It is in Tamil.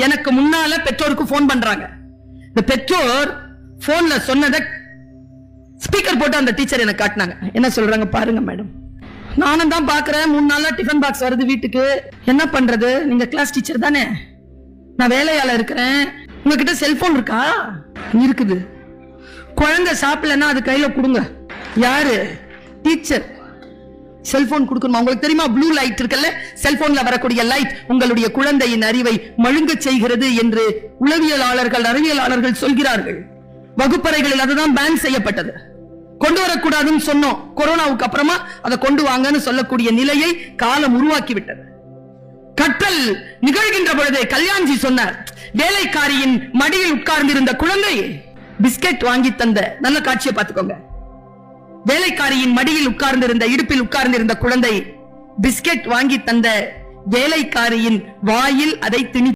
எனக்கு முன்னால பெற்றோருக்கு போன் பண்றாங்க. இந்த பெற்றோர் போன்ல சொன்னதை ஸ்பீக்கர் போட்டு அந்த டீச்சர் எனக்கு காட்டினாங்க. என்ன சொல்றாங்க பாருங்க மேடம். நானும் தான் பாக்குறேன், 3 நாளா டிஃபன் பாக்ஸ் வருது வீட்டுக்கு. என்ன பண்றது, நீங்க கிளாஸ் டீச்சர் தானே, நான் வேலையால இருக்கிறேன், உங்ககிட்ட செல்போன் இருக்கா? இருக்குது. குழந்தை சாப்பிடலன்னா அது கையில கொடுங்க. யாரு? டீச்சர். செல்போன் கொடுக்கணுமா? உங்களுக்கு தெரியுமா ப்ளூ லைட் இருக்குல்ல, செல்போன்ல வரக்கூடிய லைட் உங்களுடைய குழந்தையின் அறிவை மழுங்க செய்கிறது என்று உளவியலாளர்கள் அறிவியலாளர்கள் சொல்கிறார்கள். வகுப்பறைகளில் அதுதான் பேன் செய்யப்பட்டது. கொண்டு வரக்கூடாதுன்னு சொன்னோம். கொரோனாவுக்கு அப்புறமா அதை கொண்டு வாங்கன்னு சொல்லக்கூடிய நிலையை காலம் உருவாக்கி விட்டது. கற்றல் நிகழ்கின்ற பொழுதே கல்யாண்ஜி சொன்னார், வேலைக்காரியின் மடியில் உட்கார்ந்திருந்த குழந்தை பிஸ்கெட் வாங்கி தந்த, நல்ல காட்சியை பார்த்துக்கோங்க. வேலைக்காரியின் மடியில் உட்கார்ந்திருந்த, இடுப்பில் உட்கார்ந்திருந்த குழந்தை பிஸ்கெட் வாங்கி தந்த வேலைக்காரியின் வாயில் அதை திணி